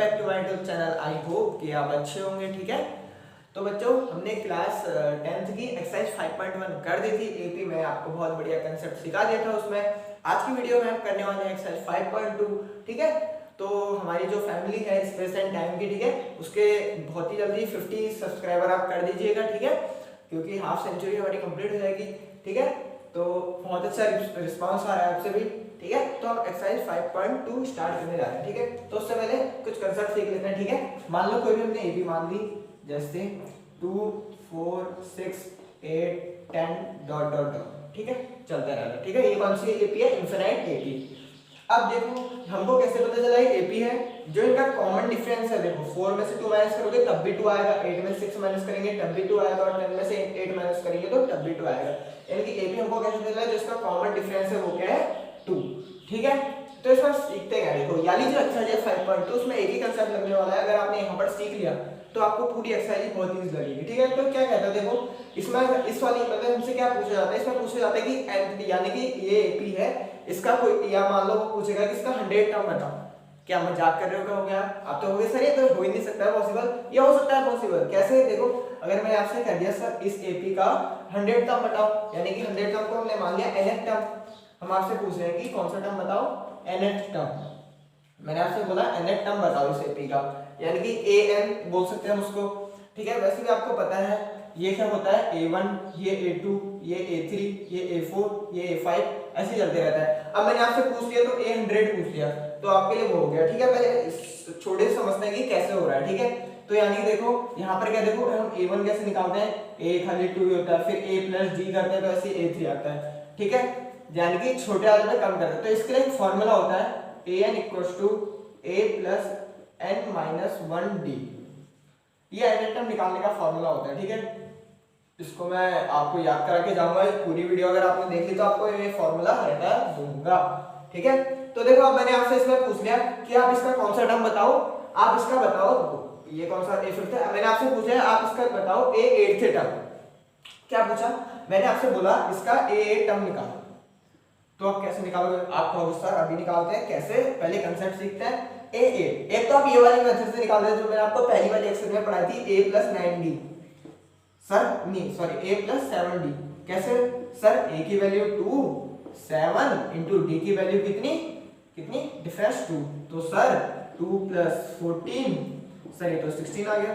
Back to my YouTube channel. I hope कि आप अच्छे होंगे। ठीक है, तो बच्चों हमने क्लास 10th की एक्सरसाइज 5.1 कर दी थी एपी में। आपको बहुत बढ़िया कंसेप्ट सिखा दिया था उसमें। आज की वीडियो में हम करने वाले हैं एक्सरसाइज 5.2। ठीक है, तो हमारी जो फैमिली है स्पेस एंड टाइम की, ठीक है, उसके बहुत ही जल्दी 50 सब्सक्राइबर आप कर दीजिएगा। ठीक है, क्योंकि हाफ सेंचुरी हमारी कंप्लीट हो जाएगी। ठीक है, तो बहुत अच्छा रिस्पांस आ रहा है आपसे भी। ठीक है, तो हम एक्सरसाइज 5.2 स्टार्ट करने जा रहे हैं। ठीक है, तो उससे पहले कुछ कंसेप्ट सीख लेते हैं। ठीक है, मान लो कोई भी हमने एबी मान ली, जैसे 2 4 6 8 10 डॉट डॉट डॉट। ठीक है, चलता रहेगा। ठीक है, ये कौन सी एपी है? Infinite AP. अब देखो हमको कैसे पता चला ये एपी है? जो इनका कॉमन डिफरेंस है, देखो 4 में से 2 माइनस करोगे तब भी 2 आएगा, 8 में 6 माइनस करेंगे तब भी 2 आएगा, और 10 में से 8 माइनस करेंगे तो तब भी 2 आएगा। यानी कि एपी हमको कैसे मिला है? जो इसका कॉमन डिफरेंस है वो क्या है? 2। ठीक है, तो इसमें सीखते हैं। देखो यानी जो एक्सरसाइज है 5.2 उसमें एक ही कंसेप्ट लगने वाला है। अगर आपने यहाँ पर सीख लिया तो आपको पूरी एक्सरसाइज बहुत ईजी लगेगी। ठीक है, तो क्या कहता है देखो इसमें, इस वाली मतलब हमसे क्या पूछा जाता है? इसमें पूछा जाता है कि यानी कि ये एपी है, इसका कोई, या मान लो वो पूछेगा कि इसका 100 टर्म बताओ। क्या मजाक कर रहे हो? क्या हो गया? आप तो हो गए सर ये तो हो ही नहीं सकता है पॉसिबल। ये हो सकता है पॉसिबल। कैसे? देखो अगर मैंने आपसे कह दिया सर इस एपी का 100 टर्म बताओ, यानी कि 100 टर्म को हमने मान लिया nth टर्म। हम आपसे पूछ रहे हैं कि कौन सा टर्म बताओ? nth term. मैंने आपसे बोला nth टर्म बताओ इस एपी का, यानी कि an बोल सकते हैं हम उसको। ठीक है, वैसे भी आपको पता है ये क्या होता है? a1, ये a2, ये a3, ये a4, ये a5, ऐसे चलते रहता है। अब मैंने आपसे पूछ लिया तो a100 पूछ लिया, तो आपके लिए वो हो गया। ठीक है, पहले छोटे से समझते हैं कि कैसे हो रहा है। ठीक है, तो यानी कि देखो यहाँ पर क्या, देखो हम a1 कैसे निकालते हैं? a खाली 2 ही होता है, फिर a प्लस d करते हैं तो ऐसे a3 आता है। ठीक है, यानी कि छोटे वाले में कम करते हैं। तो इसके लिए एक फॉर्मूला होता है an equals to a plus n minus 1d। ये nth टर्म निकालने का फॉर्मूला होता है। ठीक है, इसको मैं आपको याद करा के जाऊंगा। पूरी वीडियो अगर आपने देख ली तो आपको ये फॉर्मूला हटा दूंगा। ठीक है, तो देखो अब मैंने आपसे इसमें पूछ लिया कि आप इसका कौन सा टर्म बताओ। आप इसका बताओ, ये कौन सा a5th है। मैंने आपसे पूछा है आप इसका बताओ a8th टर्म। क्या पूछा? मैंने आपसे बोला इसका a8 टर्म निकालो। तो आप कैसे निकालोगे? आप कहोगे सर अभी निकालते हैं। कैसे? पहले कंसेप्ट सीखते हैं। a8 एक तो आप ये वाली मेथड से निकाल रहे जो मैंने आपको पहली वाली एक्सरसाइज में पढ़ाई थी, a प्लस 9d। सर नहीं सॉरी, a प्लस 7d। कैसे? सर a की वैल्यू 2, 7 इंटू d की वैल्यू कितनी कितनी डिफरेंस 2, तो सर 2 प्लस 14, सर ये तो 16 आ गया।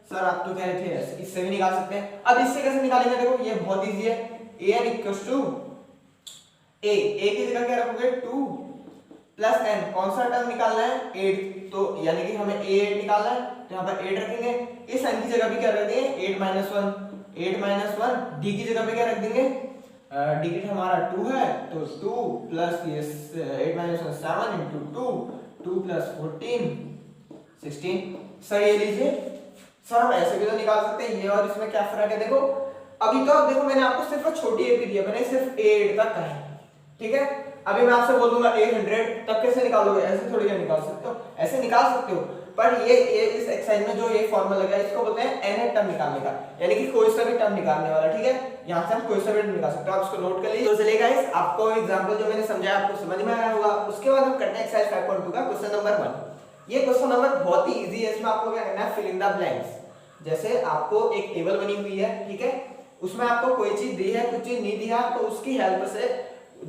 सर आप तो कह रहे थे इससे भी निकाल सकते हैं। अब इससे कैसे निकालेंगे? देखो ये बहुत इजी है। an इक्वल्स टू a की जगह क्या रखोगे? 2 प्लस n। कौन सा टर्म निकालना है? 8। तो यानी कि हमें a8 निकालना है, तो यहाँ पर 8 रखेंगे। इस n की जगह भी क्या रख देंगे? 8 माइनस 1। 8 माइनस 1 d की जगह पे क्या रख देंगे? d की हमारा 2 है, तो 2 प्लस ये 8 माइनस 1 7 इंटू 2, 2 प्लस 14 16। सर ये लीजिए। सर हम ऐसे भी तो निकाल सकते हैं, ये और इसमें क्या फर्क है? देखो अभी तो आप देखो मैंने आपको सिर्फ छोटी एपी दी है, मैंने सिर्फ a8 तक कहा है। ठीक है, अभी मैं आपसे बोल दूंगा a100 तब कैसे निकालोगे? ऐसे थोड़ी क्या निकाल सकते हो? ऐसे निकाल सकते हो, पर ये इस एक्सरसाइज में जो ये फॉर्मूला लगा है इसको बोलते हैं nth टर्म निकालने का, यानी कि कोई सा भी टर्म निकालने वाला। ठीक है, यहाँ से हम कोई सा भी निकाल सकते हो, आप इसको नोट कर लीजिए। तो चलिए गाइस, आपको एग्जांपल जो मैंने समझाया आपको समझ में आया होगा। उसके बाद हम करते हैं एक्सरसाइज 5.2 का क्वेश्चन नंबर 1। ये क्वेश्चन नंबर बहुत ही इजी है। इसमें आपको क्या करना है? Fill in the blanks. जैसे आपको एक टेबल बनी हुई है, ठीक है, उसमें आपको कोई चीज दी है, कुछ चीज नहीं दी है, तो उसकी हेल्प से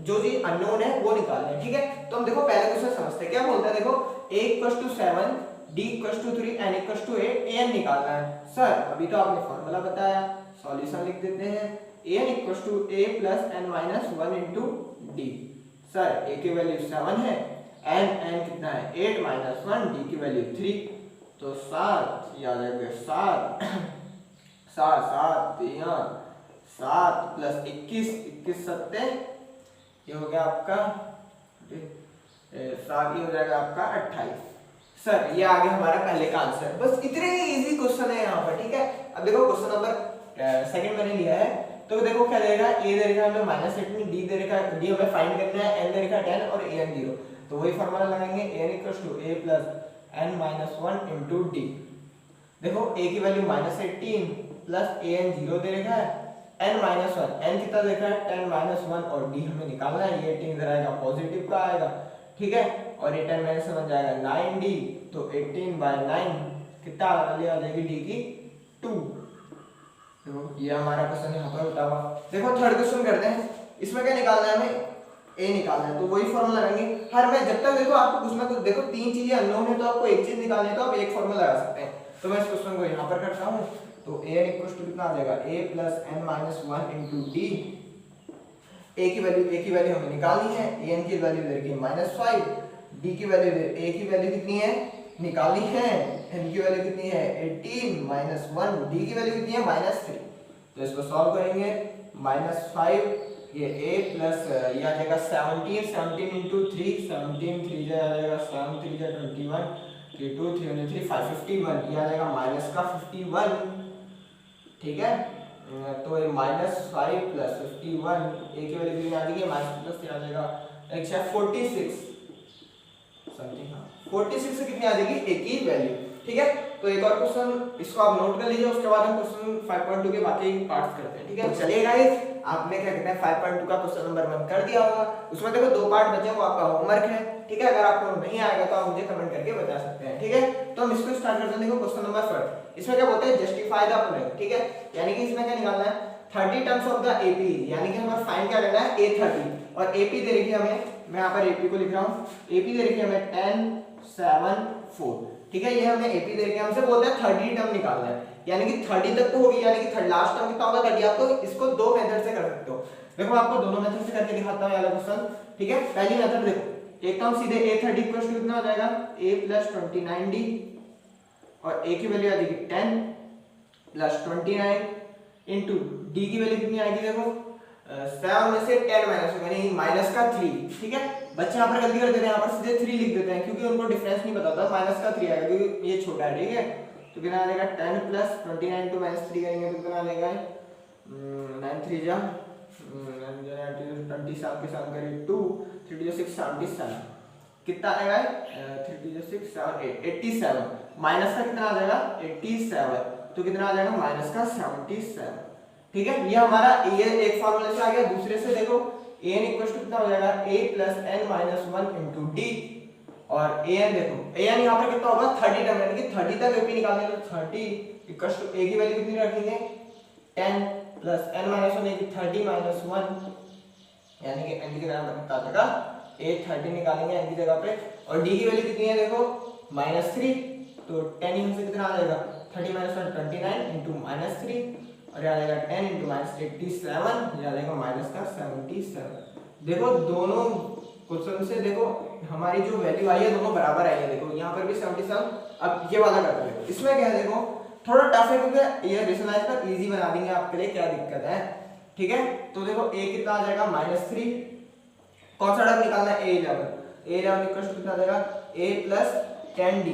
जो चीज अननोन है वो निकालना है। ठीक है, तो हम देखो पहले क्वेश्चन समझते हैं। क्या बोलता है? देखो a equals to 7, d equals to 3, n equals to 8, an निकालना है। सर अभी तो आपने फॉर्मूला बताया, सॉल्यूशन लिख देते हैं। an equals to a plus n minus 1 into d। Sir a की वैल्यू 7 है, n कितना है? 8 माइनस 1, d की वैल्यू 3, तो 7 याद रखिए 7 7 7 7 प्लस 21 21 7 ये हो गया आपका 7, ये हो जाएगा आपका 28। सर ये आ गया हमारा पहले का आंसर। बस इतने ही इजी क्वेश्चन है यहाँ पर। ठीक है, अब देखो क्वेश्चन नंबर सेकंड मैंने लिया है, तो देखो क्या देगा? a दे रखा है हमें -8, d दे रखा है, d हमें फाइंड करना है, n दे रखा है 10 और an 0। तो वही फार्मूला लगाएंगे, an equals to a plus n minus 1 into d। देखो a की वैल्यू -18 प्लस an 0 दे रखा है, n माइनस 1, n कितना देखा है? 10 माइनस 1, और d हमें निकालना है। ये 18 इधर आएगा, पॉजिटिव का आएगा। ठीक है, और ये 10 माइनस से बन जाएगा 9d, तो 18/9 कितना आ जाएगी d की 2। तो ये हमारा क्वेश्चन यहाँ पर होता हुआ। देखो थर्ड क्वेश्चन करते हैं, इसमें क्या निकालना है हमें, a निकालना है, तो वही फॉर्मूला लगाएंगे हर में। जब तक देखो आपको कुछ ना कुछ, देखो तीन चीजें अननोन है तो आपको एक चीज निकालनी है तो आप एक फॉर्मूला लगा सकते हैं। तो मैं इस क्वेश्चन को यहाँ पर करता हूँ, तो a कितना आ जाएगा a + n-1 × d। a की वैल्यू हमें निकालनी है, an की वैल्यू दे रखी है -5, d की वैल्यू a की वैल्यू कितनी है निकालनी है, n की वैल्यू कितनी है 18 - 1, d की वैल्यू कितनी है -3। तो इसको सॉल्व करेंगे, -5 ये a प्लस ये आ जाएगा 17 × 3, 17 3 आ जाएगा 7 3 21, 2 3 3 551, ये आ जाएगा माइनस का 51, ठीक है। तो ये -5 + 51, a की वैल्यू कितनी आ जाएगी माइनस प्लस आ जाएगा 46 समथिंग, हाँ 46 से कितनी आ जाएगी a की वैल्यू, ठीक है। तो एक और क्वेश्चन इसको आप नोट कर लीजिए, उसके बाद हम क्वेश्चन 5.2 के बाकी पार्ट्स करते हैं, ठीक है। चलिए गाइस, आपने क्या कहते हैं 5.2 का क्वेश्चन नंबर 1 कर दिया होगा, उसमें देखो 2 पार्ट बचे, वो आपका होमवर्क है, ठीक है। अगर आपको नहीं आएगा तो आप मुझे कमेंट करके बता सकते हैं, ठीक है। तो हम इसको स्टार्ट करते हैं। देखो क्वेश्चन नंबर 1, इसमें क्या बोलते हैं जस्टिफाई द फॉलोइंग, ठीक है। यानी कि इसमें क्या निकालना है 30 टर्म्स ऑफ द एपी, यानी कि हमें फाइंड क्या करना है a30, और एपी दे रखी है हमें, मैं यहाँ पर एपी को लिख रहा हूँ, एपी दे रखी है हमें 10 7 4, ठीक है। ये हमें एपी दे रखी है, हमसे बोलते हैं 30 टर्म निकालना है, यानी कि 30 तक तो होगी, यानी कि थर्ड लास्ट टर्म कितना होगा 30। आप तो इसको दो मेथड से कर सकते हो, देखो मैं आपको दोनों मेथड से करके दिखाता हूं ये वाला क्वेश्चन, ठीक है। पहली मेथड देखो, एक तो हम सीधे a30 कितना हो जाएगा a + 29d, और a की वैल्यू आ जाएगी 10 + 29 इनटू d की वैल्यू कितनी आएगी, देखो 7 में से 10 माइनस होगा, यानी माइनस का 3, ठीक है। बच्चे यहाँ पर गलती कर देते हैं, यहाँ पर सीधे 3 लिख देते हैं क्योंकि उनको डिफरेंस नहीं पता था, माइनस का 3 आएगा क्योंकि ये छोटा है, ठीक है। तो कितना आ जाएगा 10 + 29 टू -3 करेंगे तो कितना आ जाएगा 9 3 जा 20 7 के साथ करें 2 3 2 6 77, कितना आएगा 3 2 6 7 8 87, माइनस का कितना आ जाएगा 87, तो कितना आ जाएगा माइनस का 77, ठीक है। ये हमारा ये एक फार्मूला से आ गया। दूसरे से देखो an कितना हो जाएगा a + n-1 × d, और an देखो an यहाँ पर कितना होगा 30 टर्म, यानी कि 30 तक एपी निकालने हैं, तो 30 a की वैल्यू कितनी रखेंगे 10 + n-1 की 30 - 1, यानी कि n की जगह बता देगा a30 निकालेंगे n की जगह पे, और d की वैल्यू कितनी है देखो -3, तो 10 यहाँ से कितना आ जाएगा 30 - 1 29 × -3, और ये आ जाएगा 10 × -87, ये आ जाएगा माइनस का 77। देखो दोनों क्वेश्चन से देखो हमारी जो वैल्यू आई है दोनों बराबर आई है, देखो यहाँ पर भी 77। अब ये वाला करते हैं, इसमें क्या है देखो थोड़ा टफ है क्योंकि ये रेशनलाइज पर इजी बना देंगे आपके लिए, क्या दिक्कत है, ठीक है। तो देखो a कितना आ जाएगा -3, कौन सा टर्म निकालना है a11 कितना आ जाएगा a + 10d,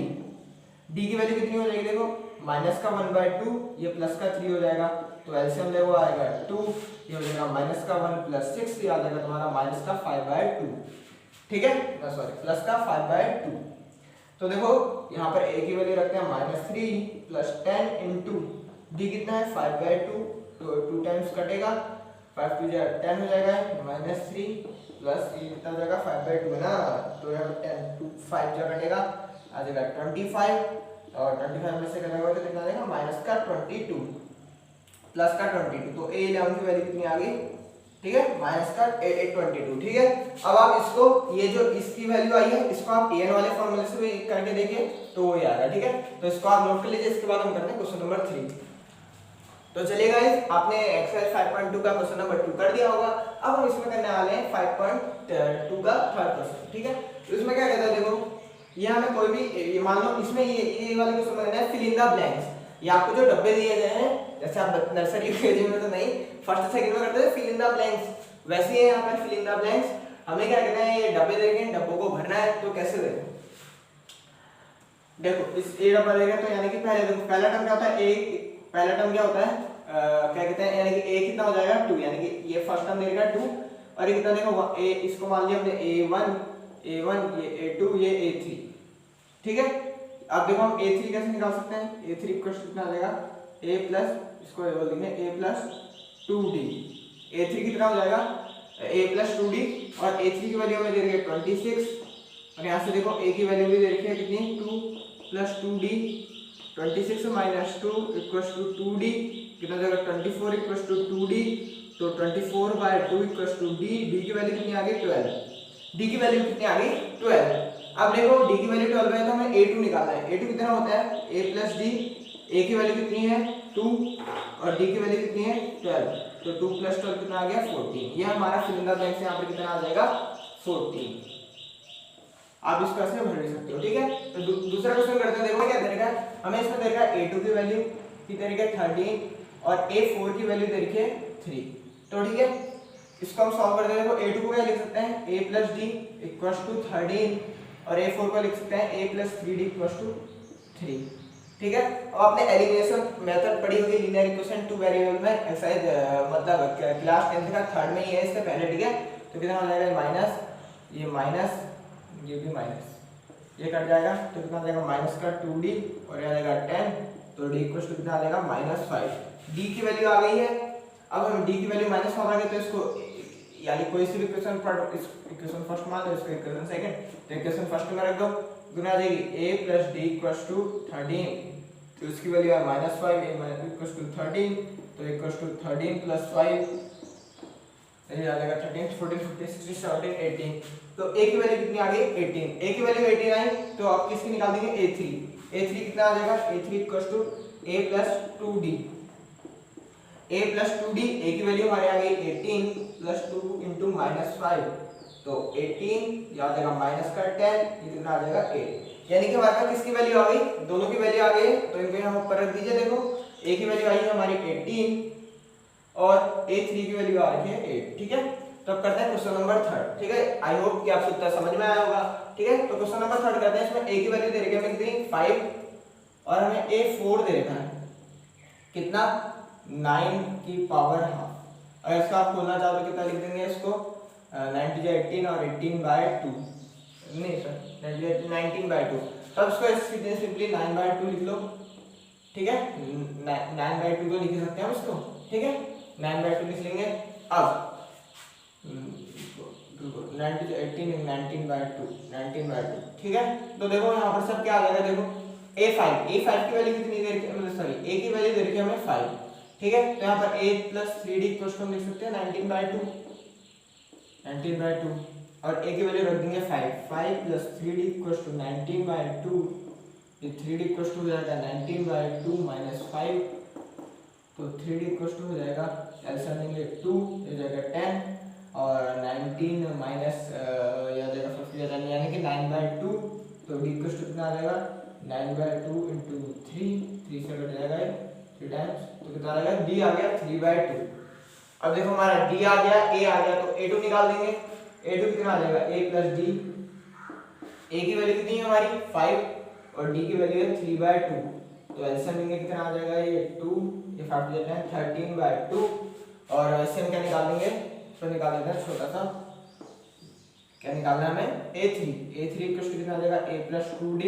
d की वैल्यू कितनी हो जाएगी देखो माइनस का 1/2, ये प्लस का 3 हो जाएगा, तो एलसीएम ले वो आएगा 2, ये हो जाएगा माइनस का 1 + 6, ये आ जाएगा तुम्हारा माइनस का 5/2, ठीक है, सॉरी प्लस का 5/2। तो देखो यहाँ पर a की वैल्यू रखते हैं -3 + 10 इनटू d कितना है 5/2, तो 2 टाइम्स कटेगा, 5 2 10 हो जाएगा, -3 प्लस ये कितना हो जाएगा 5/2 है ना, तो यहाँ पर 10 2 5 जा कटेगा, आ जाएगा 25, और 25 में से कटेगा तो कितना आ जाएगा माइनस का 22 प्लस का 22, तो a11 की वैल्यू कितनी आ गई, ठीक है माइनस का 22, ठीक है। अब आप इसको ये जो इसकी वैल्यू आई है इसको आप an वाले फॉर्मूले से भी करके देखिए तो वो ही आएगा, ठीक है। तो इसको आप नोट कर लीजिए, इसके बाद हम करते हैं क्वेश्चन नंबर 3। तो चलिए गाइस, आपने एक्सरसाइज 5.2 का क्वेश्चन नंबर 2 कर दिया होगा। अब हम इसमें करने वाले हैं 5.2 का थर्ड क्वेश्चन, ठीक है। तो इसमें क्या कहता है देखो, ये हमें कोई भी ये मान लो इसमें ये वाले क्वेश्चन में है फिल इन द ब्लैंक्स, ये आपको जो डब्बे दिए गए हैं, जैसे आप नर्सरी यूकेजी में तो नहीं फर्स्ट सेकंड में करते थे फिल इन द ब्लैंक्स, वैसे ही यहाँ पर फिल इन द ब्लैंक्स हमें क्या करना है, ये डब्बे देंगे, डब्बों को भरना है। तो कैसे देंगे, देखो इस ए डब्बा देंगे तो यानी कि पहले देखो पहला टर्म क्या होता है ए, पहला टर्म क्या होता है क्या कहते हैं, यानी कि ए कितना हो जाएगा 2, यानी कि ये फर्स्ट टर्म देगा 2, और ये कितना देखो ए, इसको मान लिया हमने a1 ये a2 ये a3, ठीक है। अब देखो हम a3 कैसे निकाल सकते हैं, a3 कितना आ जाएगा a प्लस, इसको बोल देंगे a + 2d, a3 कितना हो जाएगा a + 2d, और a3 की वैल्यू हमें दे रही है 26, और यहाँ से देखो ए की वैल्यू भी दे रखी है कितनी 2 plus 2d 26 minus 2 equals to 2d कितना हो जाएगा 24 इक्वल्स टू 2d तो 24/2 इक्वल्स टू d d की वैल्यू कितनी आ गई 12 d की वैल्यू कितनी आ गई 12। अब देखो d की वैल्यू 12 है तो हमें a2 निकालना है। a2 कितना होता है a प्लस d a की वैल्यू कितनी है 2 और d की वैल्यू कितनी है 12 तो 2 प्लस 12 कितना आ गया 14। ये हमारा फिल इन द ब्लैंक्स से यहाँ पर कितना आ जाएगा 14। आप इसको ऐसे भर भी सकते हो ठीक है। तो दूसरा क्वेश्चन करते हैं। देखो क्या तरीका है, हमें इसमें दे रखा है a2 की वैल्यू की तरीके 13 और a4 की वैल्यू दे रखी है 3। तो ठीक है इसको हम सॉल्व करते हैं। देखो a2 को क्या लिख सकते हैं a plus D equals to 13 और a4 को लिख सकते हैं a plus 3d equals to 3। ठीक है अब आपने एलिमिनेशन मेथड पढ़ी होगी लीनियर इक्वेशन टू वेरिएबल में एक्सरसाइज मतलब क्लास 10th का थर्ड में ही है इससे पहले। ठीक है तो कितना हो जाएगा माइनस ये भी माइनस ये कट जाएगा तो कितना आ जाएगा माइनस का 2d और ये आ जाएगा 10 तो d इक्वल्स टू कितना आ जाएगा -5। d की वैल्यू आ गई है। अब हम d की वैल्यू -5 आ गई तो इसको यानी कोई सी भी इक्वेशन इक्वेशन फर्स्ट मान लो इसको इक्वेशन सेकंड तो इक्वेशन फर्स्ट में रख दो गुना आ जाएगी a plus D equals to 13 तो इसकी वैल्यू है -5 a इक्वल्स टू 13 तो इक्वल्स टू 13 प्लस 5 ये आ जाएगा 13 14 15 16 17 18 तो a की वैल्यू कितनी आ गई 18। a की वैल्यू 18 आई तो आप किसकी निकाल देंगे a3 कितना आ जाएगा a3 equals to a plus 2d a plus 2d a की वैल्यू हमारे आ गई 18 प्लस 2 इंटू -5 तो 18 या आ जाएगा माइनस का 10 ये कितना आ जाएगा 8 यानी कि हमारे पास किसकी वैल्यू आ गई दोनों की वैल्यू आ गई तो इनको हम ऊपर रख दीजिए। देखो a की वैल्यू आई है हमारी 18 और a3 की वैल्यू आ रही है 8। ठीक है तो अब करते हैं क्वेश्चन नंबर 3। ठीक है आई होप कि आपको उत्तर समझ में आया होगा। ठीक है तो क्वेश्चन नंबर 3 करते हैं। इसमें a की वैल्यू दे रखी है हमें कितनी 5 और हमें a4 दे रखा है कितना 9 की पावर हाफ। अगर इसको आप खोलना चाहो तो कितना लिख देंगे इसको 18 और 18/2 नहीं सर 19/2 तब इसको सिंपली 9/2 लिख लो। ठीक है 9/2 को लिख सकते हैं हम इसको। ठीक है 9/2 लिख लेंगे। अब 19/2 ठीक है तो देखो यहाँ पर सब क्या आ जाएगा। देखो a5 की वैल्यू कितनी दे रखी है मतलब सॉरी a की वैल्यू दे रखी है हमें 5। ठीक है तो यहाँ पर a plus 3d equals to हम लिख सकते हैं 19/2 और a की वैल्यू रख देंगे 5 प्लस 3d इक्वल्स टू 19/2 ये 3d इक्वल्स टू हो जाएगा 19/2 माइनस 5 तो 3d इक्वल्स टू हो जाएगा एलसीएम लेंगे 2 ये जाएगा 10 और 19 माइनस ये आ जाएगा 50 यानी कि 9/2 तो d इक्वल्स टू कितना आ जाएगा 9/2 इंटू 3 से कट जाएगा 3 टाइम्स तो कितना आ जाएगा d आ गया 3/2। अब देखो हमारा d आ गया a आ गया तो a2 निकाल देंगे। a2 कितना आ जाएगा a प्लस d a की वैल्यू कितनी है हमारी 5 और d की वैल्यू है 3/2 तो एलसीएम लेंगे कितना आ जाएगा ये 2 ये 5 देते हैं 13/2 और एलसीएम क्या निकाल देंगे तो निकाल देते हैं छोटा सा क्या निकालना है हमें a3 इक्वल टू कितना आ जाएगा a प्लस 2d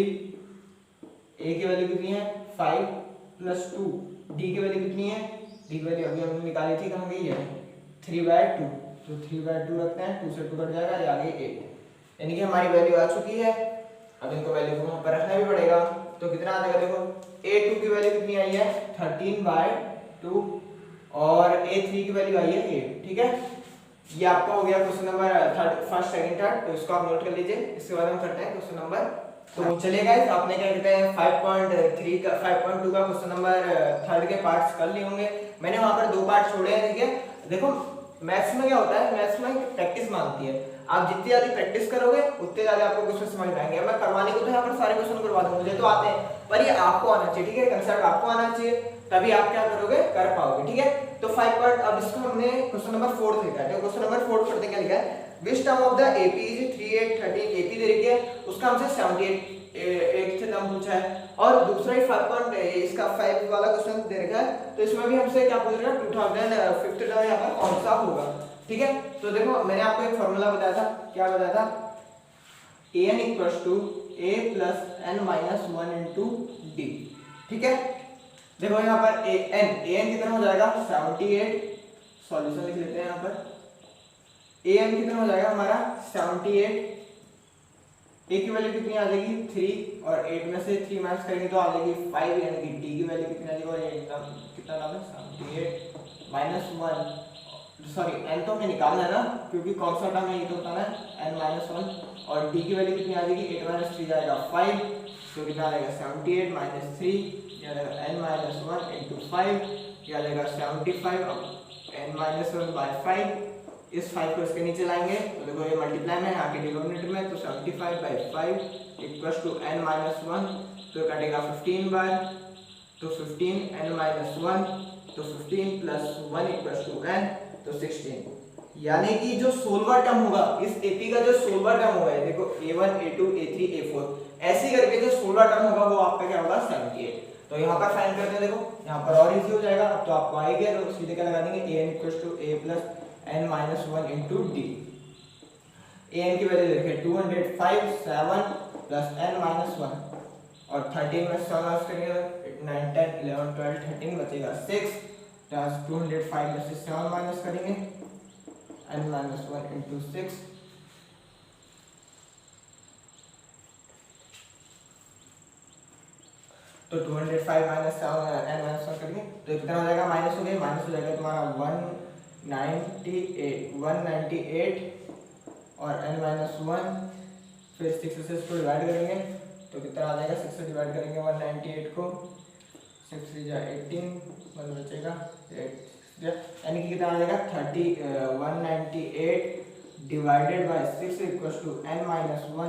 a की वैल्यू कितनी है 5 प्लस 2 d की वैल्यू कितनी है d की वैल्यू अभी हमने निकाली थी कहाँ गई है 3/2 तो 3/2 रखते हैं 2 से 2 कट जाएगा ये आ गई 8 यानी कि हमारी वैल्यू आ चुकी है। अब इनको वैल्यू को वहां पर रखना भी पड़ेगा तो कितना आ जाएगा। देखो a2 की वैल्यू कितनी आई है 13/2 और a3 की वैल्यू आई है 8। ठीक है ये आपका हो गया question number first second third तो इसको आप नोट कर लीजिए। इसके बाद हम करते हैं क्वेश्चन नंबर तो चलिए गाइस आपने क्या कहते हैं 5.3 का 5.2 का क्वेश्चन नंबर थर्ड के पार्ट्स कर लिए होंगे। मैंने वहां पर 2 पार्ट छोड़े हैं। ठीक है देखो मैथ्स में क्या होता है मैथ्स में प्रैक्टिस मांगती है। आप जितनी ज्यादा प्रैक्टिस करोगे उतने ज्यादा आपको क्वेश्चन समझ में आएंगे। मैं करवाने को तो यहाँ पर सारे क्वेश्चन करवा दूं मुझे तो आते हैं पर ये आपको आना चाहिए। ठीक है कंसेप्ट आपको आना चाहिए तभी आप क्या करोगे कर पाओगे। ठीक है तो 5 पार्ट अब इसको हमने क्वेश्चन नंबर 4 लिखा है। क्वेश्चन नंबर 4 पढ़ते क्या लिखा है which term of the AP is 38 13 AP दे रखी है उसका हमसे 78 एक से टर्म पूछा है और दूसरा ही 5 इसका 5 वाला क्वेश्चन दे रखा है तो इसमें भी हमसे क्या पूछ रहा है 2005 टर्म यहाँ पर कौन सा होगा। ठीक है तो देखो मैंने आपको एक फॉर्मूला बताया था क्या बताया था an equals to a plus n minus 1 into D. ठीक है देखो यहाँ पर an कितना हो जाएगा 78 सॉल्यूशन लिख लेते हैं यहाँ पर an कितना हो जाएगा हमारा 78 ए की वैल्यू कितनी आ जाएगी 3 और 8 में से 3 माइनस करेंगे तो आ जाएगी 5, यानी कि डी की वैल्यू कितनी आ जाएगी और एकदम कितना नाम है 78 माइनस 1, सॉरी एन तो हमें निकालना है ना क्योंकि कौन सा टर्म है ये तो बताना है एन माइनस 1 और डी की वैल्यू कितनी आ जाएगी 8 माइनस 3 जाएगा 5 तो कितना आ जाएगा 78 माइनस 3 ये आ जाएगा n माइनस 1 इंटू 5 ये आ जाएगा 75 अब n माइनस 1 बाय 5 इस 5 को इसके नीचे लाएंगे तो देखो ये मल्टीप्लाई में यहाँ के डिनोमिनेटर में तो 75 by 5 equals to n minus 1 तो कटेगा 15 बार तो 15 n माइनस 1 तो 15 प्लस 1 इक्वल्स टू n तो 16 यानी कि जो सोल्वर टर्म होगा इस एपी का जो सोल्वर टर्म होगा देखो a1 a2 a3 a4 ऐसे करके जो सोल्वर टर्म होगा वो आपका क्या होगा 78 तो यहाँ पर फाइंड करते हैं देखो यहाँ पर और इजी हो जाएगा अब तो आपको आ गया तो सीधे क्या लगा देंगे an equals to a plus n minus 1 into D an की वैल्यू देखिए 205 7 प्लस n माइनस 1 और 13 में 7 माइनस करेंगे 9 10 11 12 13 बचेगा 6 प्लस 205 में से 7 माइनस करेंगे n माइनस 1 इंटू 6 तो 205 माइनस n माइनस 1 करेंगे तो कितना हो जाएगा माइनस हो जाएगा तुम्हारा 198 और n माइनस 1 फिर 6 से इसको डिवाइड करेंगे तो कितना आ जाएगा 6 से डिवाइड करेंगे 198 को 6 3 जा 18 1 बचेगा 8 यानी कि कितना आ जाएगा 198 divided by 6 equals to n minus 1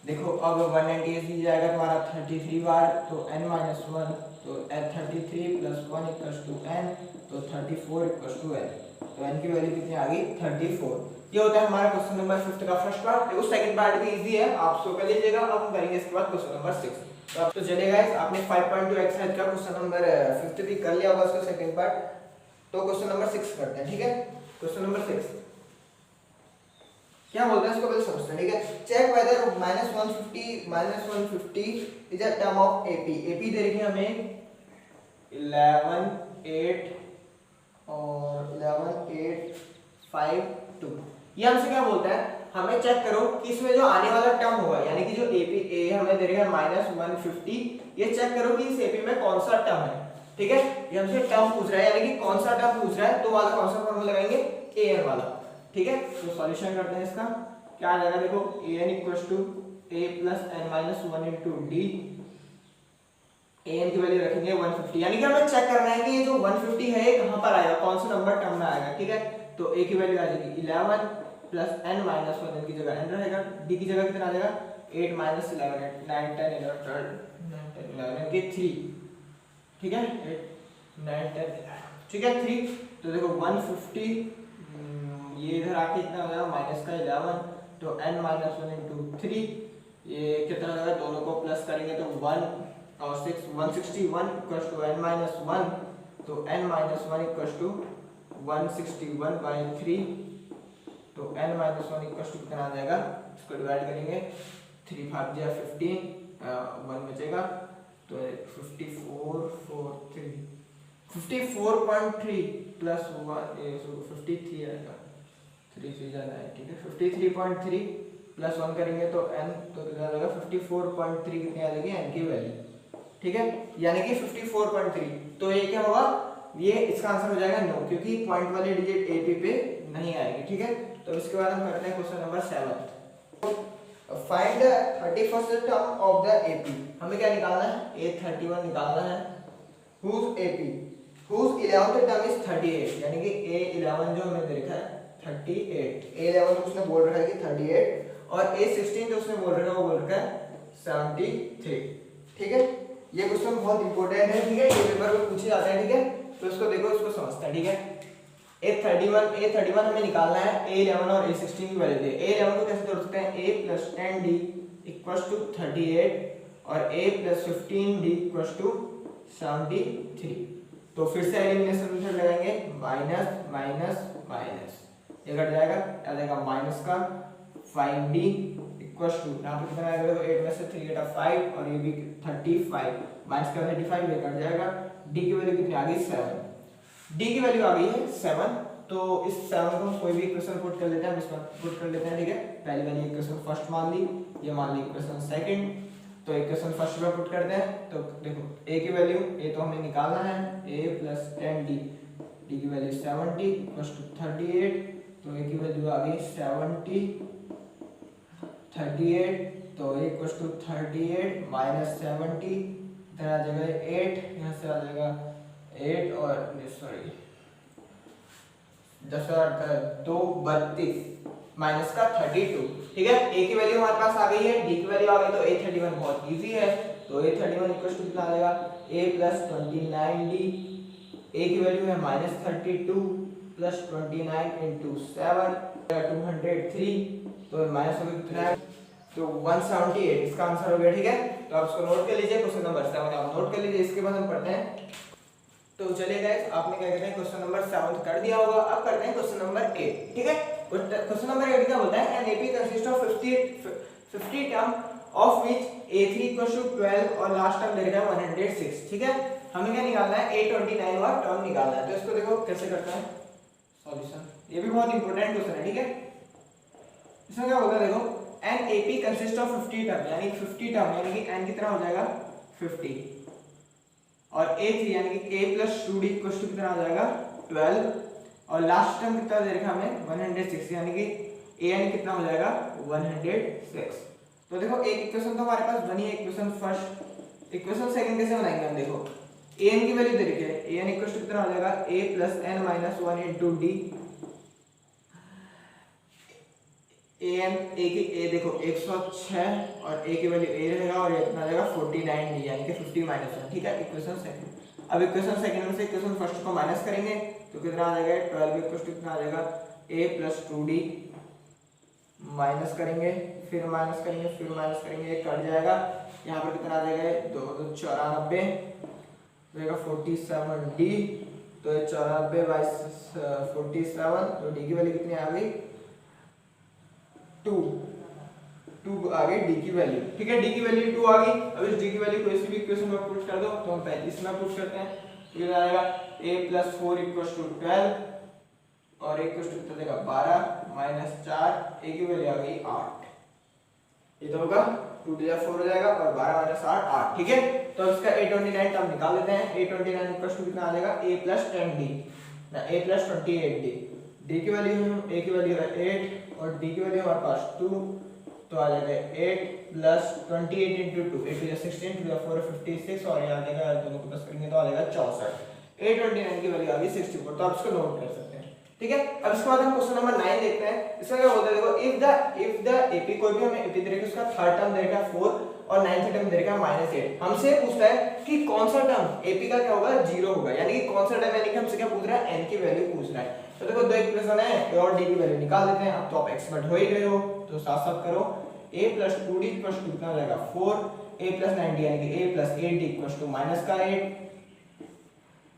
देखो अब 198 दी जाएगा तुम्हारा 33 बार तो n माइनस 1 तो 33 प्लस 1 इक्वल्स टू n तो 34 इक्वल्स टू n तो n की वैल्यू कितनी आ गई 34 ये होता है हमारा क्वेश्चन नंबर 5 का फर्स्ट पार्ट देखो सेकंड पार्ट भी इजी है आप सो कर लीजिएगा अब हम करेंगे इसके बाद क्वेश्चन नंबर 6 तो अब तो चलिए गाइस आपने 5.2 एक्सरसाइज का क्वेश्चन नंबर 5 भी कर लिया होगा उसका सेकंड पार्ट तो क्वेश्चन नंबर 6 करते हैं ठीक है क्वेश्चन नंबर 6 क्या बोलते हैं इसको पहले समझते हैं ठीक है check whether -150 is a term of AP AP दे रखी है हमें 11 8 और 11 8 5 2 ये हमसे क्या बोलता है हमें चेक करो कि इसमें जो आने वाला टर्म होगा यानी कि जो एपी ए हमें दे रखा है -150 ये चेक करो कि इस एपी में कौन सा टर्म है ठीक है ये हमसे टर्म पूछ रहा है यानी कि कौन सा टर्म पूछ रहा है तो वाला कौन सा फॉर्मूला लगाएंगे an वाला ठीक है तो सॉल्यूशन करते हैं इसका क्या आ जाएगा देखो an equals to a plus n minus 1 into D an की वैल्यू रखेंगे 150 यानी कि हमें चेक करना है कि ये जो 150 है ये कहां पर आएगा कौन सा नंबर टर्म में आएगा ठीक है तो a की वैल्यू आ जाएगी 11 प्लस n माइनस 1 की जगह n रहेगा d की जगह कितना आ जाएगा 8 माइनस 11 9 10 11 12 11 के 3 ठीक है 8 9 10 ठीक है 3 तो देखो 150 ये इधर आके कितना हो जाएगा माइनस का 11 तो n माइनस 1 इंटू 3 ये कितना हो जाएगा दोनों को प्लस करेंगे तो 1 और 6 161 इक्वल्स टू n माइनस 1 तो n minus 1 equals to 161 by 3 तो n माइनस 1 इक्वल्स टू कितना आ जाएगा इसको डिवाइड करेंगे 3 भाग दिया 15 1 बचेगा तो 54.3 प्लस 53 आएगा 3 3 जा 9 ठीक है 53.3 प्लस 1 करेंगे तो n तो कितना आ जाएगा 54.3 कितनी आ जाएगी n की वैल्यू ठीक है यानी कि 54.3 तो ये क्या होगा ये इसका आंसर हो जाएगा नो क्योंकि पॉइंट वाली डिजिट एपी पे नहीं आएगी ठीक है तो इसके बाद हम करते हैं question number 7 find the 31st term of the AP हमें क्या निकालना है a31 निकालना है whose AP whose 11th term is 38 यानी कि a11 जो हमें दे रखा है 38 a11 तो उसने बोल रखा है कि 38 और a16 जो उसने बोल रखा है वो बोल रखा है 73 ठीक है ये क्वेश्चन बहुत इंपॉर्टेंट है ठीक है ये पेपर में पूछे जाते हैं ठीक है तो इसको देखो इसको समझते हैं ठीक है a31 हमें निकालना है a11 और a16 की वैल्यू दे a11 को कैसे तोड़ सकते हैं a plus 10d equals to 38 और a plus 15d equals to 73 तो फिर से एलिमिनेशन मेथड लगाएंगे माइनस माइनस माइनस ये कट जाएगा आ जाएगा माइनस का 5d इक्वल्स टू यहां पे कितना आएगा तो 8 में से 3 8 5 और ये भी 35 माइनस का 35 ये कट जाएगा d की वैल्यू कितनी आ गई 7 d की वैल्यू आ गई है 7 तो इस 7 को कोई भी इक्वेशन पुट कर लेते हैं, हम इसमें पुट कर लेते हैं, ठीक है। पहली वाली इक्वेशन फर्स्ट मान ली, ये मान ली इक्वेशन सेकंड, तो इक्वेशन फर्स्ट में पुट करते हैं। तो देखो a की वैल्यू, a तो हमें निकालना है, a + 10d, d की वैल्यू 70 = 38, तो a की वैल्यू आ गई 70 38, तो a = 38 - 70, इधर आ जाएगा 8, यहाँ से आ जाएगा 8 और सॉरी 10 और 2 32 माइनस का 32, ठीक है। a की वैल्यू हमारे पास आ गई है, d की वैल्यू आ गई, तो a31 बहुत इजी है, तो a31 कितना आ जाएगा, a + 29d, a की वैल्यू है -32 + 29 × 7 203, तो माइनस हो गया कितना है, तो 178 इसका आंसर हो गया, ठीक है। तो आप इसको नोट कर लीजिए, क्वेश्चन नंबर 7 आप नोट कर लीजिए। इसके बाद हम पढ़ते हैं, तो चलिए गाइस आपने क्या कहते हैं क्वेश्चन नंबर 7 कर दिया होगा, अब करते हैं क्वेश्चन नंबर 8, ठीक है। क्वेश्चन नंबर 8 क्या बोलता है, an AP consist of 50 term of which a3 = 12 और लास्ट टर्म दे रखा है 106, ठीक है। हमें क्या निकालना है, a29 वाला टर्म निकालना है। तो इसको देखो कैसे करते हैं सॉल्यूशन, ये भी बहुत इंपॉर्टेंट क्वेश्चन है, ठीक है। इसमें क्या होगा, देखो an AP consist of 50 term, यानी 50 टर्म, यानी कि n कितना हो जाएगा 50, और a3 यानी कि a + 2d = कितना आ जाएगा 12, और लास्ट टर्म कितना दे रखा हमें 106, यानी कि an कितना हो जाएगा 106। तो देखो एक इक्वेशन तो हमारे पास बनी है, इक्वेशन फर्स्ट। इक्वेशन सेकंड कैसे बनाएंगे हम, देखो an की वैल्यू दे रखी है, an = कितना हो जाएगा a + n - 1 × d, an a की a देखो 106 और a की वैल्यू a रहेगा, और ये कितना आ जाएगा 49d, यानी कि 50 - 1, ठीक है। इक्वेशन सेकंड, अब इक्वेशन सेकंड में से इक्वेशन फर्स्ट को माइनस करेंगे, तो कितना आ जाएगा 12 = कितना आ जाएगा a + 2d, माइनस करेंगे, फिर माइनस करेंगे, फिर माइनस करेंगे, ये कट जाएगा, यहाँ पर कितना आ जाएगा 2 2 94 रहेगा 47d, तो ये 94 / 47, तो d की वैल्यू कितनी आ गई 2 आ गई d की वैल्यू, ठीक है। d की वैल्यू 2 आ गई। अब इस d की वैल्यू को किसी भी इक्वेशन में पुट कर दो, तो हम पहले इसमें पुट करते हैं, तो ये आएगा a + 4 = 12, और a कितना देगा 12 - 4, a की वैल्यू आ गई 8, ये तो होगा 2 × 4 हो जाएगा, और 12 - 8 8, ठीक है। तो इसका a29 टर्म निकाल लेते हैं, a29 = कितना आ जाएगा a + 10d ना a + 28d, d की वैल्यू a की वैल्यू है 8 और d की वैल्यू हमारे पास 2, तो आ जाएगा 8 + 28 × 2, 8 × 16 2 × 4 56, और यहाँ आ जाएगा दोनों को प्लस करेंगे तो आ जाएगा 64, a29 की वैल्यू आ गई 64, तो आप इसको नोट कर सकते हैं, ठीक है। अब इसके बाद हम क्वेश्चन नंबर 9 देखते हैं। इसमें क्या बोलता है, देखो इफ द एपी, कोई भी हमें एपी दे रखा है, उसका थर्ड टर्म दे रखा है 4 और नाइन्थ टर्म दे रखा है -8, हमसे पूछता है कि कौन सा टर्म एपी का क्या होगा 0 होगा, यानी कि कौन सा टर्म, यानी कि हमसे क्या पूछ रहा है, n की वैल्यू पूछ रहा है। तो देखो दो इक्वेशन है, a और d की वैल्यू निकाल देते हैं। अब तो आप एक्सपर्ट हो ही गए हो, तो साथ साथ करो, a + 2d = कितना हो जाएगा 4, a + 90 यानी कि a + 8d = -8,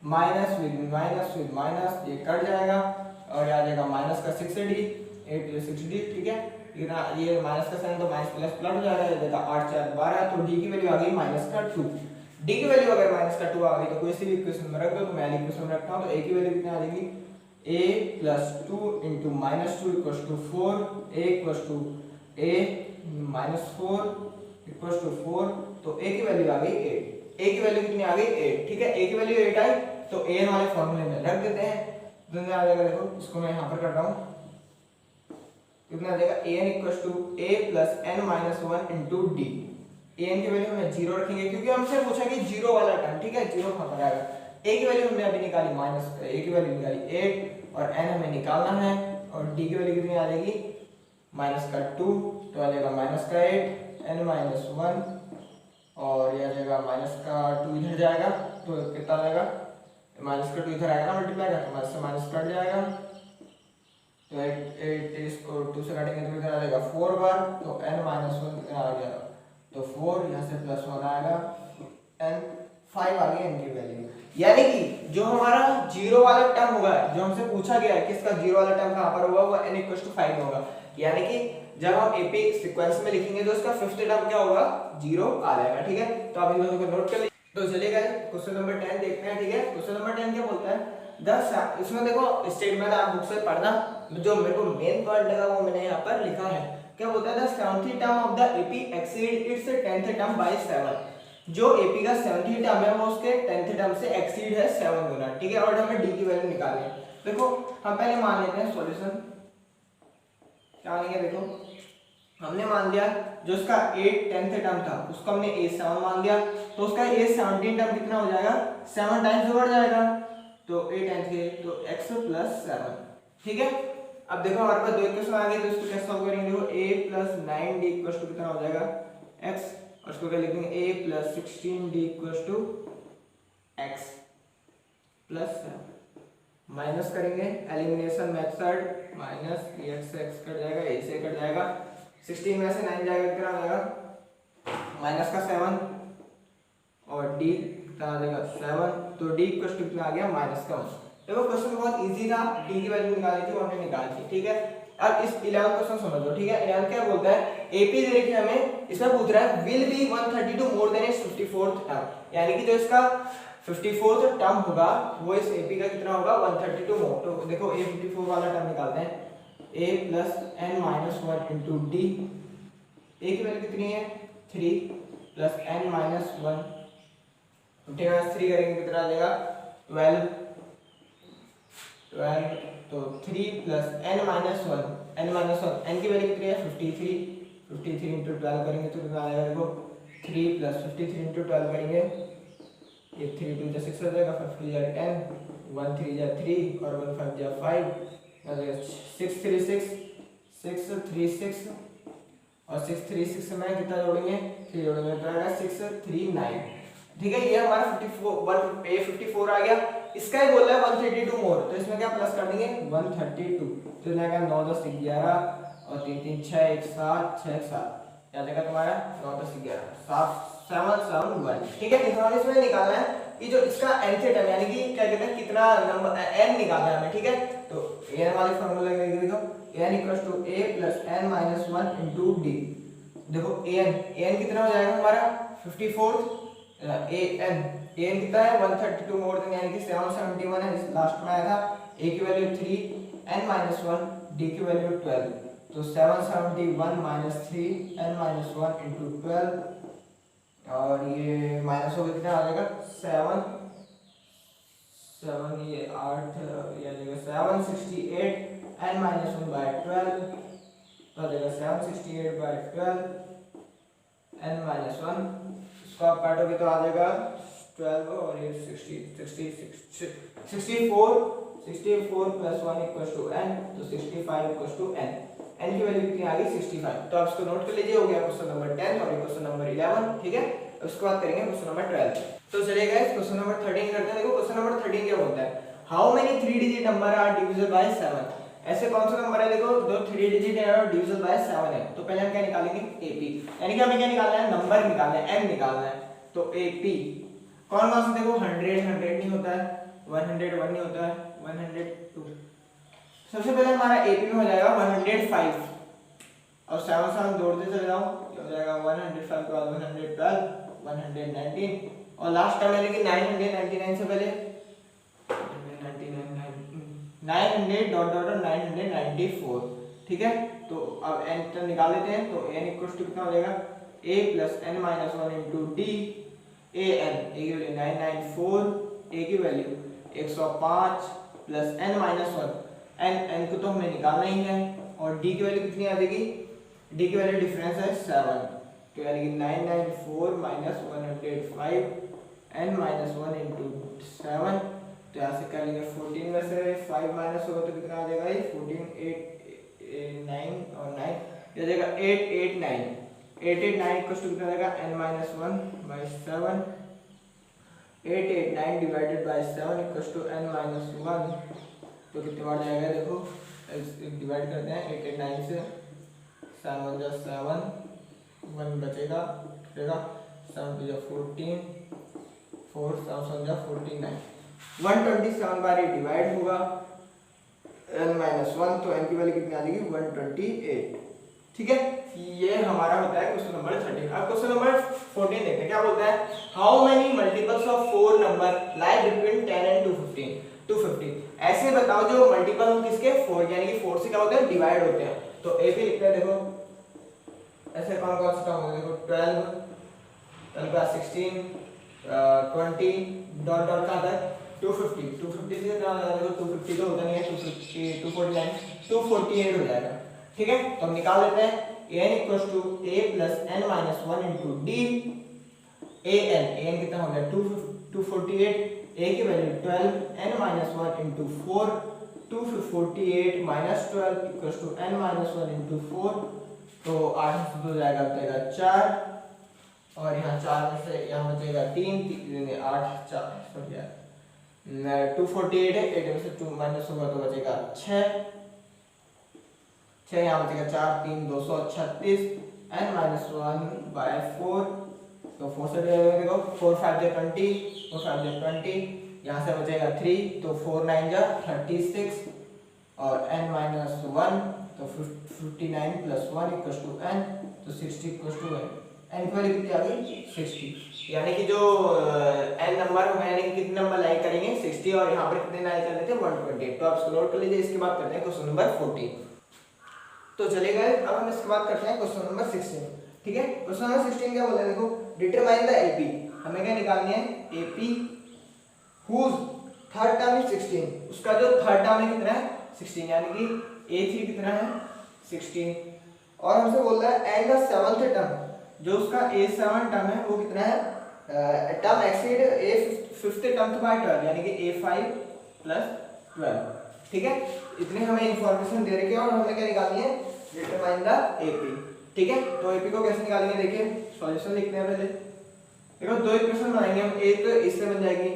minus with minus ये कट जाएगा, और आ जाएगा -6d 8 + 6d, ठीक है। ये माइनस का साइन तो माइनस प्लस प्लस हो जाएगा, ये देगा 8 4 12, तो d की वैल्यू आ गई -2, d की वैल्यू अगर -2 आ गई तो कोई सी भी इक्वेशन में रख दो, तो मैं वाली इक्वेशन में रखता हूं, तो a की वैल्यू कितनी आ जाएगी a + 2 × -2 = 4, a = a -4 = 4, तो a की वैल्यू आ गई 8, a की वैल्यू कितनी आ गई 8, ठीक है। a की वैल्यू 8 आई, तो an वाले फॉर्मूले में रख देते हैं, तो आ जाएगा, देखो इसको मैं यहां पर कर रहा हूं, कितना आ जाएगा an = a + n - 1 × d, an की वैल्यू में 0 रखेंगे, क्योंकि हमसे पूछा कि 0 वाला टर्म, ठीक है, 0 कहां पर आएगा। a की वैल्यू हमने अभी निकाली a की वैल्यू निकाली 8, और n हमें निकालना है, और d की वैल्यू कितनी आ जाएगी -2, तो आ जाएगा -8 n - 1, और ये आ जाएगा -2 इधर जाएगा, तो कितना आ जाएगा -2 इधर आएगा ना मल्टीप्लाई का, तो माइनस से माइनस कट जाएगा, तो 8 इसको 2 से काटेंगे तो इधर आ जाएगा 4 बार, तो n - 1 कितना आ गया, तो 4, यहाँ से +1 आएगा, n 5 आ गई n की वैल्यू, यानी कि जो हमारा 0 वाला टर्म होगा, जो हमसे पूछा गया है किसका 0 वाला टर्म कहां पर होगा, वो n = 5 होगा, यानी कि जब हम एपी सीक्वेंस में लिखेंगे तो उसका फिफ्थ टर्म क्या होगा 0 आ जाएगा, ठीक है। तो आप इन दोनों को नोट कर लीजिए। तो चलिए गाइस क्वेश्चन नंबर 10 देखते हैं, ठीक है। क्वेश्चन नंबर 10 क्या बोलता है, इसमें देखो स्टेटमेंट आप बुक से पढ़ना, जो मेरे को मेन पॉइंट लगा वो मैंने यहाँ पर लिखा है। क्या बोलता है, the 7th term of the AP exceed it's 10th term by 7। जो एपी का 7th टर्म है वो उसके 10th टर्म से एक्सीड है 7 गुना, ठीक है। और हमें डी की वैल्यू निकालनी है। देखो हम पहले मान लेते हैं सॉल्यूशन क्या लेंगे। देखो हमने मान लिया जो उसका 8 10th टर्म था उसको हमने a7 मान लिया, तो उसका a17 टर्म कितना हो जाएगा, 7 टाइम्स बढ़ जाएगा, तो 8 टाइम्स के तो x + 7, ठीक है। अब देखो हमारे पास दो इक्वेशन आ गए, तो इसको कैसे सॉल्व करेंगे। देखो a + 9d = कितना हो जाएगा x, और इसको क्या लिखेंगे a + 16d = x + 7। माइनस करेंगे, elimination method, minus x cut जाएगा, a से कट जाएगा, 16 में से 9 जाएगा, कितना आ जाएगा माइनस का 7, और d कितना आ जाएगा 7, तो d = कितना आ गया -1। देखो क्वेश्चन बहुत इजी था, d की वैल्यू निकालनी थी वो हमने निकाल दी, ठीक है। अब इस 11 क्वेश्चन समझो, ठीक है। 11 क्या बोलता है, एपी दे रखी है हमें, इसमें पूछ रहा है will be 132 more than it's 54th term, यानी कि जो इसका 54th टर्म होगा वो इस एपी का कितना होगा 132 मोर। तो देखो a 54 वाला टर्म निकालते हैं, a + n - 1 * d, a की वैल्यू कितनी है 3 + n - 1, ठीक है 3 करेंगे कितना आ जाएगा 12, तो 3 + n - 1, n की वैल्यू कितनी है 53, 53 × 12 करेंगे तो कितना आएगा, देखो 3 + 53 × 12 करेंगे, ये 3 2 6 हो जाएगा, 5 2 10, 1 3 3 और 1 5 5, आ जाएगा 6 3 6 6 3 6, और 6 3 6 में कितना जोड़ेंगे 3 जोड़ेंगे तो आएगा 6 3 9, ठीक है। ये हमारा 54 आ गया। इसका ही बोल रहा है 132 मोर, तो इसमें क्या प्लस कर देंगे 132, तो जाएगा 9 10 11 और 3 3 6 1 7 6 7, क्या जाएगा तुम्हारा 9 10 11 7 7 7 1, ठीक है। इसमें निकालना है कि जो इसका nth टर्म यानी कि क्या कहते हैं कितना नंबर n निकालना है हमें, ठीक है। तो n वाले फार्मूला लगाएंगे, देखो n = a + n - 1 * d। देखो an कितना हो जाएगा हमारा 54th, an कितना है 132 मोर देन यानी कि 771 है, लास्ट में आया था। a की वैल्यू 3, n - 1, d की वैल्यू 12, तो 771 - 3 n - 1 * 12, और ये माइनस हो कितना आ जाएगा 7 7 ये 8 ये आ जाएगा 768 n - 1/12, तो आ जाएगा 768/12 n - 1, इसको आप काटोगे तो आ जाएगा 12 और ये 64 + 1 = n, तो 65 = n, n की वैल्यू कितनी आ गई 65। तो आप इसको नोट कर लीजिए, हो गया क्वेश्चन नंबर 10 और ये क्वेश्चन नंबर 11, ठीक है। उसके बाद करेंगे क्वेश्चन नंबर 12। तो चलिए गाइस क्वेश्चन नंबर 13 करते हैं। देखो क्वेश्चन नंबर 13 क्या बोलता है, how many 3 digit number are divisible by 7। ऐसे कौन सा नंबर है देखो जो 3 डिजिट है और डिविजिबल बाय 7 है। तो पहले हम क्या निकालेंगे एपी, यानी कि हमें क्या निकालना है नंबर निकालना है, n निकालना है। तो एपी कौन कौन सा, देखो 100 नहीं होता है, 101 नहीं होता है, 102। सबसे पहले हमारा एपी में हो जाएगा 105 और 7 से हम जोड़ते चले जाओ, हो जाएगा 105 के बाद 112 119 और लास्ट टर्म यानी कि 999 से पहले 900 .994, ठीक है। तो अब n टर्म निकाल लेते हैं, तो n = कितना हो जाएगा a + n - 1 * d, an a की वैल्यू 994, a की वैल्यू 105 + n - 1, n को तो हमें निकालना ही है, और d की वैल्यू कितनी आ जाएगी, d की वैल्यू डिफरेंस है 7, तो यानी कि 994 - 105 n - 1 * 7, तो यहाँ से कर लेंगे 14 में से 5 माइनस होगा तो कितना आ जाएगा ये 14 8 9 और 9 ये जाएगा 889 कितना आएगा n - 1/7, 889 डिवाइडेड बाय 7 = n - 1, तो कितने बार जाएगा देखो डिवाइड करते हैं 889 से, 7 × 7 1 बचेगा, 7 × 14 4 7 × 49 127 बार ये डिवाइड होगा n - 1, तो n की वैल्यू कितनी आ जाएगी 128, ठीक है। ये हमारा होता है क्वेश्चन नंबर 13। अब क्वेश्चन नंबर 14 देखते हैं क्या बोलता है, how many multiples of 4 number lie between 10 and 215। 250। ऐसे बताओ जो मल्टीपल हो किसके 4, यानी कि 4 से क्या होते हैं डिवाइड होते हैं। तो AP लिखते हैं, देखो ऐसे कौन कौन से टर्म होंगे, देखो 12 का 16 20 डॉट डॉट कहाँ तक 250 से कितना हो जाएगा, देखो 250 तो होता नहीं है, 250 249 248 हो जाएगा। ठीक है, तो हम निकाल लेते हैं an equals to a plus n minus 1 into D. an कितना हो गया 248, a की value 12, n minus 1 into 4, 248 minus 12 equals to n minus 1 into 4, तो 8 से हो जाएगा, बचेगा 4, और यहाँ 4 में से यहाँ बचेगा 3, 8 4 सॉरी यार 248 है, 8 में से 2 माइनस होगा तो बचेगा 6, यहाँ बचेगा 4 3 236, n माइनस 1 बाय 4, तो 4 से देखो 4 5 जा 20, 4 5 जा 20, यहाँ से बचेगा 3, तो 4 9 जा 36, और n माइनस 1 तो 59 प्लस 1 इक्वल्स टू n, तो 60 इक्वल्स टू n की वैल्यू कितनी आ गई 60, यानी कि जो n नंबर होगा यानी कि कितने नंबर लाइक करेंगे 60, और यहाँ पर कितने लाइक कर लेते हैं 128। तो आप इसको नोट कर लीजिए। इसके बाद करते हैं क्वेश्चन नंबर 14। तो चले गए, अब हम इसके बाद करते हैं क्वेश्चन नंबर 16। ठीक है, क्वेश्चन नंबर 16 क्या बोल रहे हैं, देखो डिटरमाइन द AP, हमें क्या निकालनी है AP whose third term is 16, उसका जो थर्ड टर्म है कितना है 16, यानी कि A3 कितना है 16, और हमसे बोल रहा है एंड द सेवंथ टर्म, जो उसका A7 टर्म है वो कितना है term exceed A fifth term by 12, यानी कि A5 प्लस 12। ठीक है, इतने हमें इंफॉर्मेशन दे रखी है, और हमें क्या निकालनी है डिटरमाइन द AP। ठीक है, तो AP को कैसे निकालेंगे, देखिए सॉल्यूशन लिखते हैं पहले। देखो दो इक्वेशन बनाएंगे हम, एक तो इससे बन जाएगी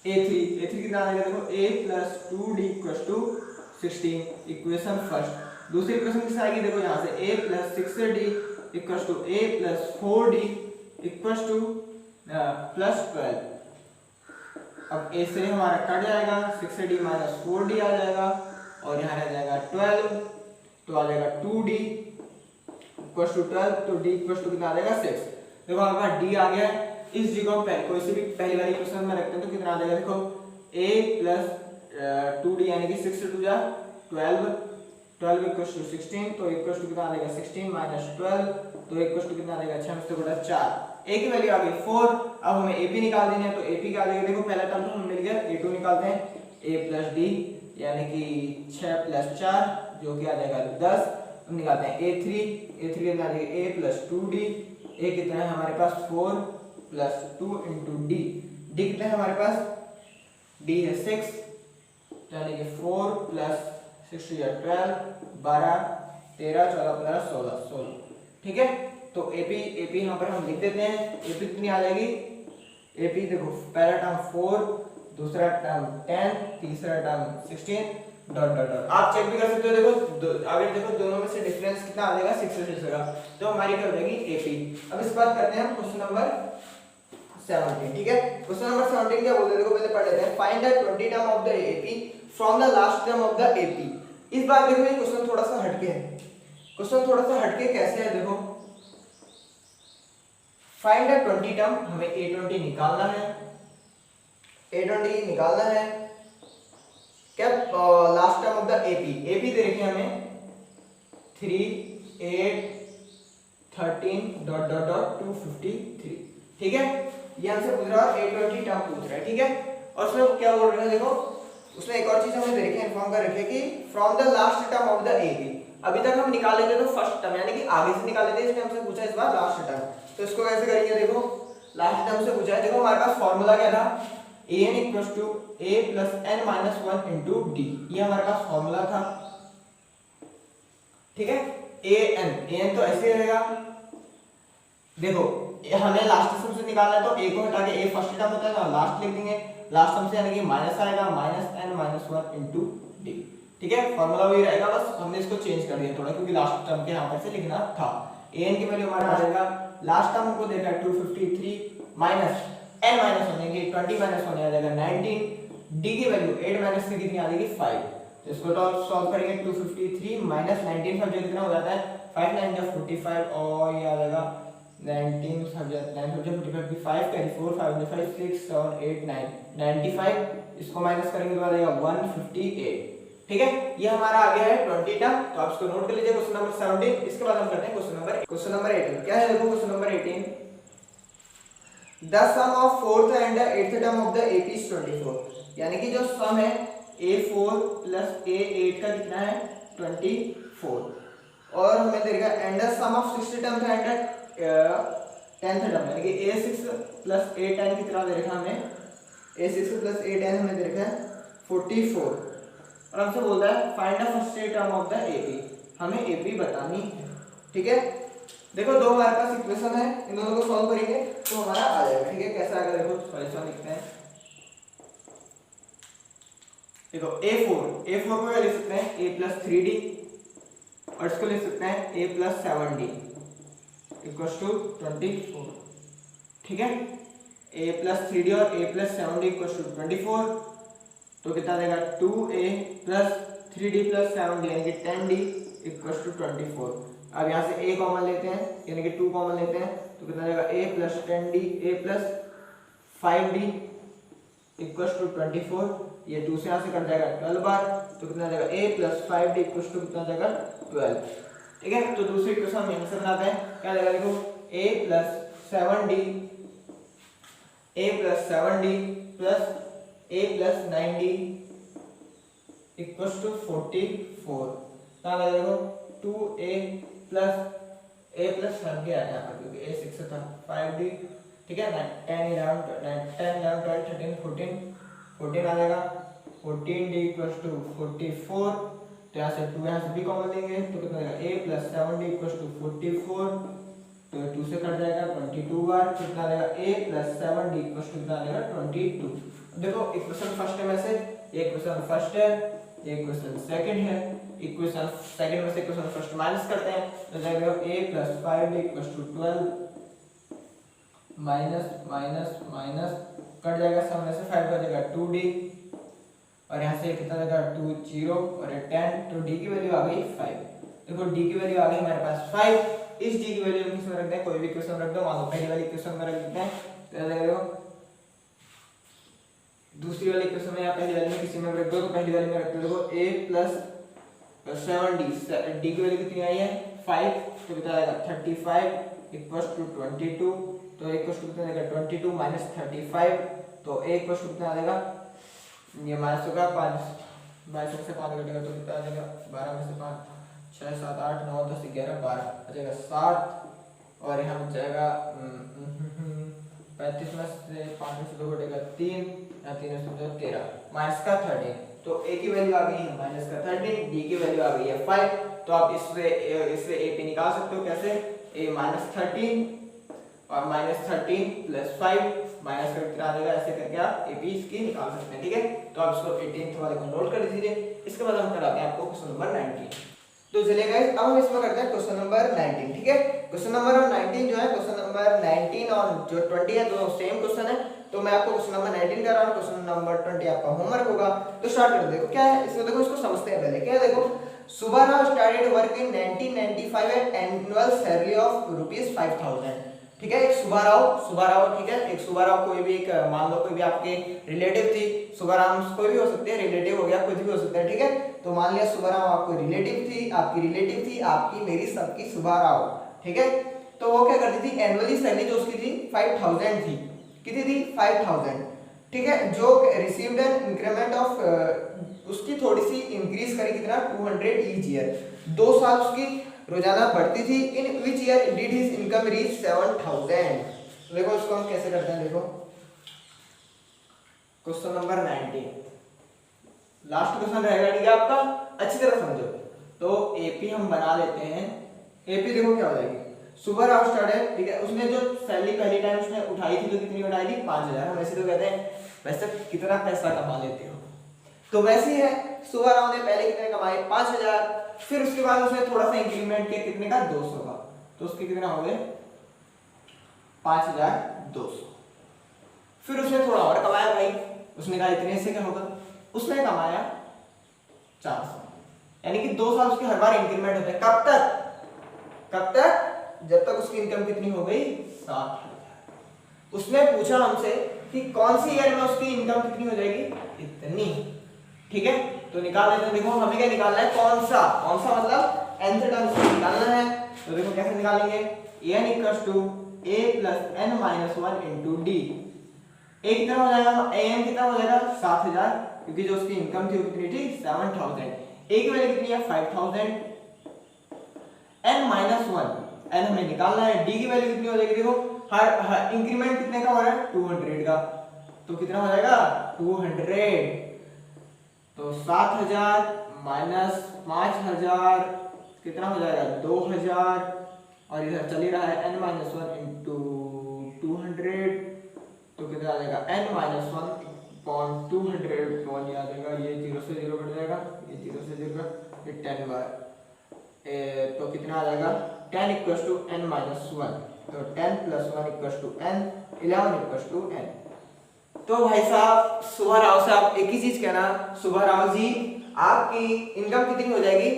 A3 कितना आ जाएगा, देखो A plus 2D equals to 16, equation first. दूसरी इक्वेशन किससे आएगी, देखो यहाँ से A plus 6D equals to A plus 4D equals to plus 12। अब A से हमारा कट जाएगा, 6D माइनस 4D आ जाएगा, और यहाँ रह जाएगा 12, तो आ जाएगा 2D इक्वल्स टू 12, तो D इक्वल्स टू कितना आ जाएगा 6। देखो हमारे पास D आ गया है, इस जी को हम कोई से भी पहली वाली इक्वेशन में रखते हैं तो कितना आ जाएगा, देखो A प्लस 2D यानी कि 6 से 2 जा 12 इक्वल्स टू 16, तो इक्वल्स टू कितना आ जाएगा 16 माइनस 12, तो इक्वल्स टू कितना आ जाएगा 6 में से बटा 4, A की वैल्यू आ गई 4। अब हमें AP निकाल देनी है, तो AP क्या आ जाएगा, देखो पहला टर्म तो हमें मिल गया, A2 निकालते हैं, A प्लस D यानी कि 6 प्लस 4 जो कि आ जाएगा 10। हम निकालते हैं A3 कितना आ जाएगा A प्लस 2D, A कितना है हमारे पास 4 प्लस 2 इंटू D कितना है हमारे पास D है 6, यानी कि 4 प्लस 6 या 12 12 13 14 15 16। ठीक है, तो AP यहाँ पर हम लिख देते हैं, AP कितनी आ जाएगी, AP देखो पहला टर्म 4, दूसरा टर्म 10, तीसरा टर्म 16 डॉट डॉट डॉट। आप चेक भी कर सकते हो, देखो अगर देखो दोनों में से डिफरेंस कितना आ जाएगा 6 से 6 का, तो हमारी क्या हो जाएगी AP। अब इस बात करते हैं हम क्वेश्चन नंबर 17। ठीक है, क्वेश्चन नंबर 17 क्या बोलते हैं, देखो पहले पढ़ लेते हैं। Find the 20 term of the AP from the last term of the AP। इस बार देखो ये क्वेश्चन थोड़ा सा हटके है, क्वेश्चन थोड़ा सा हटके कैसे है, देखो फाइंड द 20 टर्म, हमें A20 निकालना है, A20 निकालना है क्या last term of the AP दे रखी है हमें 3 8 13 डॉट डॉट डॉट 253। ठीक है, ये हमसे पूछ रहा है A20 टर्म पूछ रहा है। ठीक है, और उसमें क्या बोल रहे हैं, देखो उसमें एक और चीज हमें दे रखी है, इन्फॉर्म कर रखी है कि from the last term of the AP। अभी तक हम निकाल लेते तो फर्स्ट टर्म यानी कि आगे से निकाल लेते, इसने हमसे पूछा इस बार लास्ट टर्म, तो इसको कैसे करेंगे, देखो लास्ट टर्म से पूछा है, देखो हमारे पास फार्मूला क्या था an equals to a plus n minus 1 into D, ये हमारे पास फार्मूला था। ठीक है, an तो ऐसे रहेगा, देखो हमें लास्ट टर्म से निकालना है तो a को हटा के a फर्स्ट टर्म होता है ना, लास्ट लिख देंगे, लास्ट टर्म से यानी कि माइनस आएगा minus n minus 1 into D. ठीक है, फार्मूला वही रहेगा, बस हमने इसको चेंज कर दिया थोड़ा क्योंकि लास्ट टर्म के यहाँ पर से लिखना था। an की वैल्यू हमारा आ जाएगा, लास्ट टर्म हमको देखा है 253 माइनस n माइनस होने की 20 माइनस होने आ जाएगा 19, d की वैल्यू 8 माइनस से कितनी आ जाएगी 5, तो इसको सॉल्व करेंगे 253 माइनस 19 जो कितना हो जाता है 5 9 जा 45, और ये आ जाएगा 19 5 कैरी 4 5 5 6 7 8 9 95, इसको माइनस करेंगे तो आ जाएगा 158। ठीक है, ये हमारा आ गया है 20 टर्म, तो आप इसको नोट कर लीजिए क्वेश्चन नंबर 17। इसके बाद हम करते हैं क्वेश्चन नंबर 18। क्या है देखो question number 18, the sum of fourth and eighth term of the AP is 24, यानी कि जो सम है A4 प्लस A8 का कितना है 24, और हमें देगा and the sum of sixth term and tenth term, यानी कि A6 प्लस A10 कितना दे रखा हमें, A6 प्लस A10 हमें दे रखा है 44, और हमसे बोल रहा है find the first term of the AP, हमें AP बतानी है। ठीक है, देखो दो हमारे पास इक्वेशन है, इन दोनों को सॉल्व करेंगे तो हमारा आ जाएगा। ठीक है, कैसा आएगा देखो सॉल्यूशन लिखते हैं। देखो A4 को क्या लिख सकते हैं A प्लस 3D, और इसको लिख सकते हैं A plus 7D equals to 24। ठीक है, A प्लस 3D और A plus 7D equals to 24, तो कितना देगा 2A plus 3D plus 7D यानी कि 10D इक्वल्स टू 24। अब यहाँ से A कॉमन लेते हैं यानी कि 2 कॉमन लेते हैं, तो कितना देगा A plus 10D A plus 5D equals to 24, ये 2 से यहाँ से कट जाएगा 12 बार, तो कितना जाएगा A plus 5D equals to कितना जाएगा 12। ठीक है, तो दूसरी इक्वेशन हम यहाँ से बनाते हैं। क्या जाएगा देखो A plus 7D plus A plus 9D equals to 44। क्या जाएगा देखो 2A प्लस A प्लस 7 के आया यहाँ पर क्योंकि A6 था 5D। ठीक है, 10 11 12 13 14 आ जाएगा 14D इक्वल्स टू 44, तो यहाँ से 2 यहाँ से भी कॉमन लेंगे तो कितना आएगा A plus 7D equals to 44, तो 2 से कट जाएगा 22 बार, कितना आएगा A plus 7D equals to कितना आएगा 22। देखो इक्वेशन फर्स्ट है में से ये इक्वेशन फर्स्ट है, ये इक्वेशन सेकंड है, इक्वेशन सेकंड में से इक्वेशन फर्स्ट माइनस करते हैं तो जाएगा A plus 5D equals to 12 minus minus minus cut जाएगा, सामने से 5 का जाएगा 2D, और यहाँ से कितना जाएगा 2 0 और 10, तो D की वैल्यू आ गई 5। देखो D की वैल्यू आ गई हमारे पास 5, इस D की वैल्यू हम किसमें रख दें, कोई भी इक्वेशन रख दो, मान लो पहली वाली इक्वेशन में रख देते हैं, तो देखो दूसरी वाली इक्वेशन में या पहली वाली में किसी में रख दो, तो पहली वाली में रख दो देखो A प्लस 7D, D की वैल्यू कितनी आई है 5, तो कितना आएगा 35 इक्वल्स टू 22, तो इक्वल्स टू कितना आएगा 22 माइनस 35, तो A इक्वल्स टू कितना आएगा, ये माइनस होगा 5 22 से 5 घटेगा तो कितना आ जाएगा 12 में से 5 6 7 8 9 10 11 12 आ जाएगा 7, और यहाँ बच जाएगा 35 में से 5 में से 2 घटेगा 3, यहाँ 3 में से 13 माइनस का 13, तो A की वैल्यू आ गई है माइनस का 13, D की वैल्यू आ गई है 5, तो आप इससे AP निकाल सकते हो कैसे, A माइनस 13 और माइनस 13 प्लस 5 माइनस करके कितना आ जाएगा, ऐसे करके आप AP इसकी निकाल सकते हैं। ठीक है, तो आप इसको 18th वाले को नोट कर लीजिए। इसके बाद हम कराते हैं आपको क्वेश्चन नंबर 19। तो चलिए गाइस अब हम इसमें करते हैं क्वेश्चन नंबर 19। ठीक है, क्वेश्चन नंबर 19 जो है क्वेश्चन नंबर 19 और जो 20 है दोनों सेम क्वेश्चन है, तो मैं आपको क्वेश्चन नंबर 19 कर रहा हूँ, क्वेश्चन नंबर 20 आपका होमवर्क होगा। तो स्टार्ट कर देखो क्या है इसमें, देखो इसको समझते हैं पहले। क्या है देखो, Subbarao started work in 1995 at annual salary of ₹5000। ठीक है, एक सुब्बाराव, ठीक है, एक सुब्बाराव कोई भी एक मान लो कोई भी आपके रिलेटिव थी, सुब्बाराव कोई भी हो सकते हैं, रिलेटिव हो गया कुछ भी हो सकता है। ठीक है, तो मान लिया सुब्बाराव आपको रिलेटिव थी, आपकी मेरी सबकी सुब्बाराव। ठीक है, तो वो क्या करती थी, एनुअली सैलरी जो उसकी थी 5000 थी, कितनी थी 5000। ठीक है, जो रिसीव्ड एन इंक्रीमेंट ऑफ उसकी थोड़ी सी इंक्रीज करी, कितना 200 ईच ईयर, 2 साल उसकी रोजाना बढ़ती थी। In which year did his income reach 7000। देखो इसको हम कैसे करते हैं, देखो क्वेश्चन नंबर 19 लास्ट क्वेश्चन रहेगा। ठीक है, आपका अच्छी तरह समझो। तो एपी हम बना लेते हैं। एपी देखो क्या हो जाएगी, सुब्बाराव स्टार्टेड, ठीक है, उसने जो सैलरी पहली टाइम उसने उठाई थी तो कितनी उठाई थी 5000। हम ऐसे तो कहते हैं वैसे कितना पैसा कमा लेते हो, तो वैसे ही है, सुब्बाराव ने पहले कितने कमाए 5000, फिर उसके बाद उसने थोड़ा सा इंक्रीमेंट किया, कितने का 200 का, तो उसके कितना हो गए 5200। फिर उसने थोड़ा और कमाया भाई, उसने कहा इतने से क्या होगा, उसने कमाया 400, यानी कि 2 साल उसके हर बार इंक्रीमेंट होते हैं। कब तक जब तक उसकी इनकम कितनी हो गई 60,000। उसने पूछा हमसे कि कौन सी ईयर में उसकी इनकम कितनी हो जाएगी, इतनी। ठीक है, तो निकाल लेते हैं। देखो हमें क्या निकालना है, कौन सा मतलब n से टर्म उसको निकालना है। तो देखो कैसे निकालेंगे, n equals to a plus n minus 1 into D. a कितना हो जाएगा, am कितना हो जाएगा 7000, क्योंकि जो उसकी इनकम थी वो कितनी थी 7000। a की वैल्यू कितनी है 5000, n माइनस 1 n हमें निकालना है। d की वैल्यू कितनी हो जाएगी, देखो हर इंक्रीमेंट कितने का हो रहा है 200 का, तो कितना हो जाएगा 200। तो 7000 माइनस 5000 कितना हो जाएगा 2000, और इधर चल ही रहा है n माइनस 1 इंटू 200, तो कितना आ जाएगा n माइनस 1 अपॉन 200 कौन आ जाएगा, ये 0 से 0 कट जाएगा, ये 0 से 0, ये 10 बार, तो कितना आ जाएगा 10 इक्वल्स टू n माइनस 1, तो 10 plus 1 equals to n, 11 equals to n। तो भाई साहब सुबह राव से आप एक ही चीज कहना, सुबह राव जी आपकी इनकम कितनी हो जाएगी,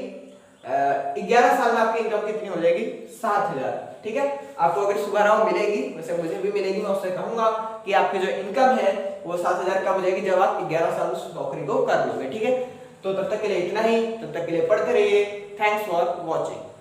11 साल में आपकी इनकम कितनी हो जाएगी 7000। ठीक है, आपको अगर सुबह राव मिलेगी, वैसे मुझे भी मिलेगी, मैं उससे कहूंगा कि आपकी जो इनकम है वो 7000 कब हो जाएगी, जब आप 11 साल उस नौकरी को कर लोगे। ठीक है, तो तब तक के लिए इतना ही, तब तक के लिए पढ़ते रहिए। Thanks for watching.